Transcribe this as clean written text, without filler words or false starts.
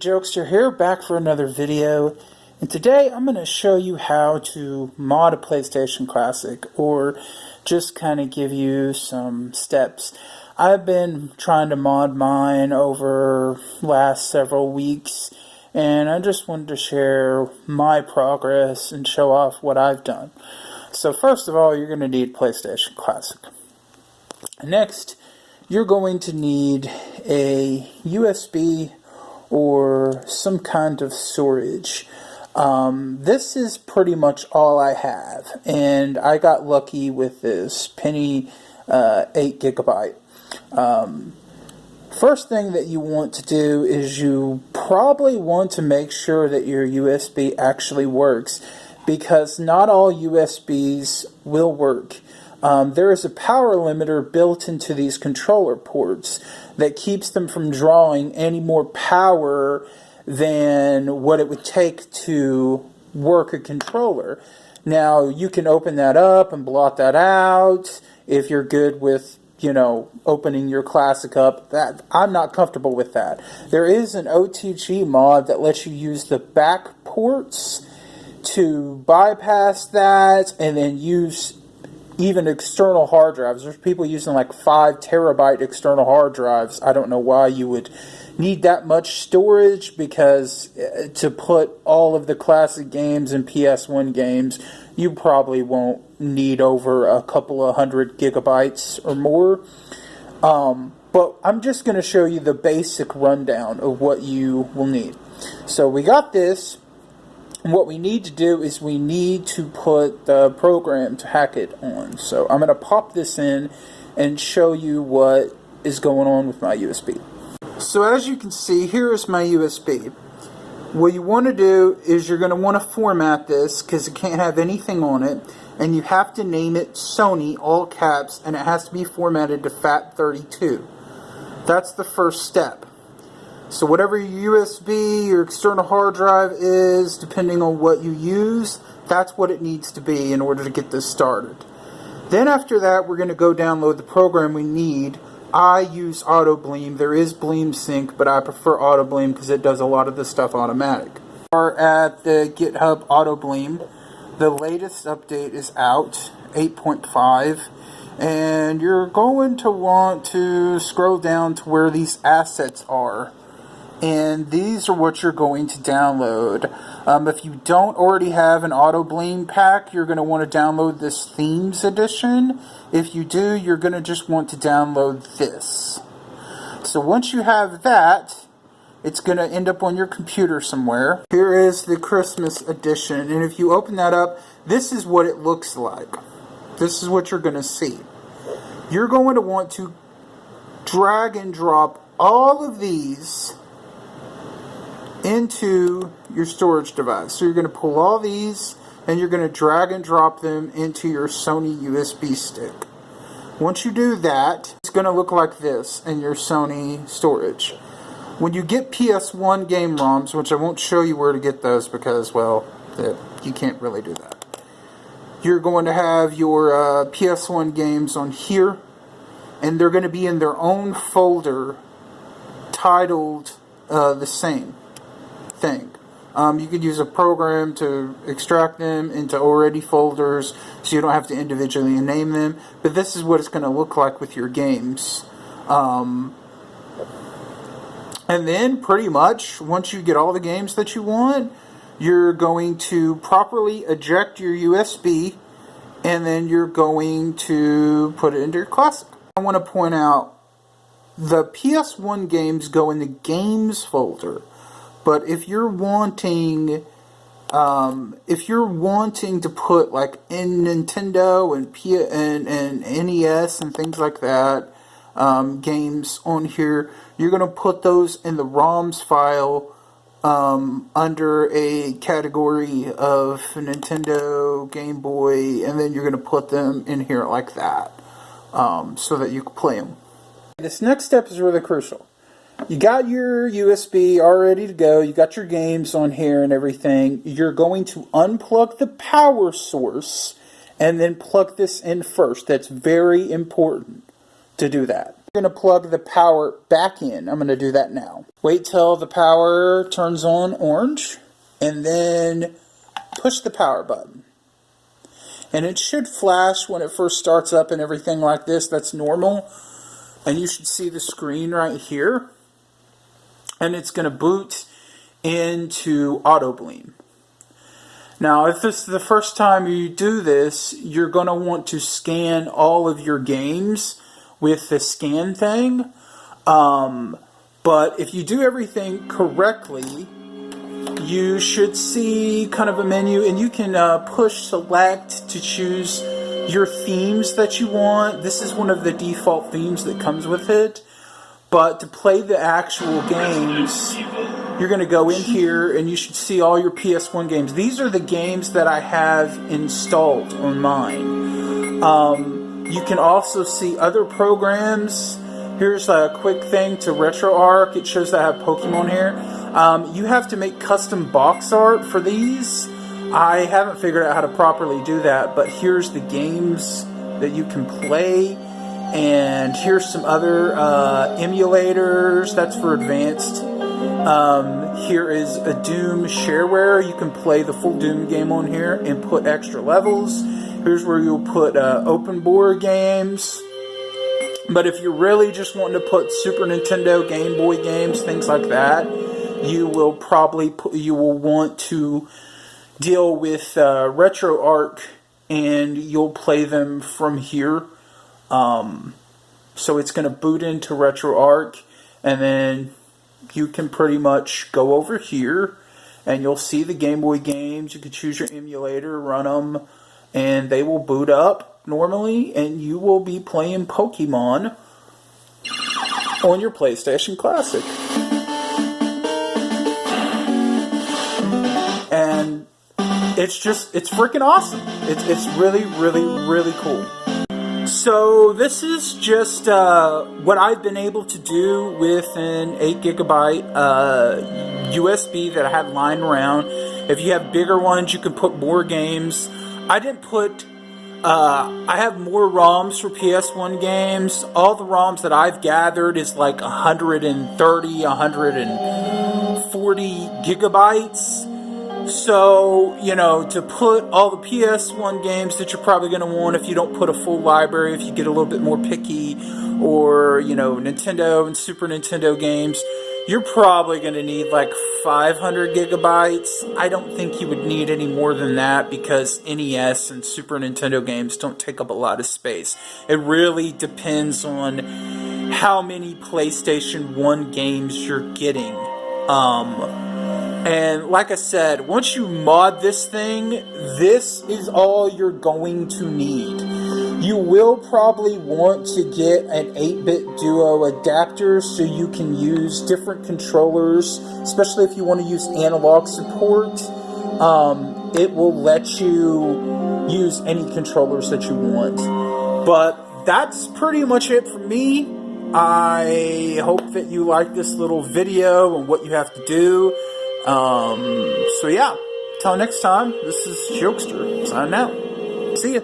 Jokester here, back for another video, and today I'm going to show you how to mod a PlayStation Classic, or just kind of give you some steps. I've been trying to mod mine over last several weeks, and I just wanted to share my progress and show off what I've done. So first of all, you're going to need PlayStation Classic. Next, you're going to need a USB or some kind of storage. This is pretty much all I have, and I got lucky with this penny 8 gigabyte. First thing that you want to do is you probably want to make sure that your USB actually works, because not all USBs will work. There is a power limiter built into these controller ports that keeps them from drawing any more power than what it would take to work a controller. Now, you can open that up and blot that out if you're good with, opening your Classic up. That I'm not comfortable with that. There is an OTG mod that lets you use the back ports to bypass that and then use even external hard drives. There's people using like 5 terabyte external hard drives. I don't know why you would need that much storage, because to put all of the classic games and PS1 games, you probably won't need over a couple of 100 gigabytes or more. But I'm just going to show you the basic rundown of what you will need. So we got this. What we need to do is we need to put the program to hack it on. So I'm going to pop this in and show you what is going on with my USB. So as you can see, here is my USB. What you want to do is you're going to want to format this, because it can't have anything on it, and you have to name it Sony, all caps, and it has to be formatted to FAT32. That's the first step. So whatever your USB, your external hard drive is, depending on what you use, that's what it needs to be in order to get this started. Then after that, we're going to go download the program we need. I use AutoBleem. There is Bleem Sync, but I prefer AutoBleem because it does a lot of this stuff automatic. We're at the GitHub AutoBleem. The latest update is out, 8.5. And you're going to want to scroll down to where these assets are. And these are what you're going to download. If you don't already have an AutoBleem pack, you're going to want to download this Themes Edition. If you do, you're going to just want to download this. So once you have that, it's going to end up on your computer somewhere. Here is the Christmas Edition, and if you open that up, this is what it looks like. This is what you're going to see. You're going to want to drag and drop all of these into your storage device. So you're going to pull all these and you're going to drag and drop them into your Sony USB stick. Once you do that, it's going to look like this in your Sony storage. When you get PS1 game ROMs, which I won't show you where to get those because, well, you can't really do that. You're going to have your PS1 games on here, and they're going to be in their own folder titled the same thing. You could use a program to extract them into already folders so you don't have to individually name them, but this is what it's going to look like with your games. And then pretty much once you get all the games that you want, you're going to properly eject your USB, and then you're going to put it into your Classic. I want to point out the PS1 games go in the games folder. But if you're wanting to put like in Nintendo and NES and things like that games on here, you're gonna put those in the ROMs file under a category of Nintendo, Game Boy, and then you're gonna put them in here like that, so that you can play them. This next step is really crucial. You got your USB all ready to go. You got your games on here and everything. You're going to unplug the power source and then plug this in first. That's very important to do that. going to plug the power back in. I'm going to do that now. Wait till the power turns on orange, and then push the power button. And it should flash when it first starts up and everything like this. That's normal. And you should see the screen right here. And it's going to boot into Auto Bleem. Now, if this is the first time you do this, you're going to want to scan all of your games with the scan thing. But if you do everything correctly, you should see kind of a menu, and you can push select to choose your themes that you want. This is one of the default themes that comes with it. But to play the actual games, you're going to go in here and you should see all your PS1 games. These are the games that I have installed on mine. You can also see other programs. Here's a quick thing to RetroArch. It shows that I have Pokemon here. You have to make custom box art for these. I haven't figured out how to properly do that, but here's the games that you can play. And here's some other emulators. That's for advanced. Here is a Doom shareware. You can play the full Doom game on here and put extra levels. Here's where you'll put open board games. But if you're really just wanting to put Super Nintendo, Game Boy games, things like that, you will want to deal with RetroArch, and you'll play them from here. So it's going to boot into RetroArch, and then you can pretty much go over here, and you'll see the Game Boy games. You can choose your emulator, run them, and they will boot up normally, and you will be playing Pokemon on your PlayStation Classic. And it's freaking awesome. It's really, really, really cool. So this is just what I've been able to do with an 8 gigabyte USB that I have lying around. If you have bigger ones, you can put more games. I didn't put... I have more ROMs for PS1 games. All the ROMs that I've gathered is like 130, 140 gigabytes. So, to put all the PS1 games that you're probably going to want, if you don't put a full library, if you get a little bit more picky, or, Nintendo and Super Nintendo games, you're probably going to need like 500 gigabytes. I don't think you would need any more than that because NES and Super Nintendo games don't take up a lot of space. It really depends on how many PlayStation 1 games you're getting. And like I said, once you mod this thing, this is all you're going to need. You will probably want to get an 8-bit Duo adapter so you can use different controllers, especially if you want to use analog support. It will let you use any controllers that you want. But that's pretty much it for me. I hope that you like this little video and what you have to do. So yeah, till next time, this is Jokester, signing out. See ya.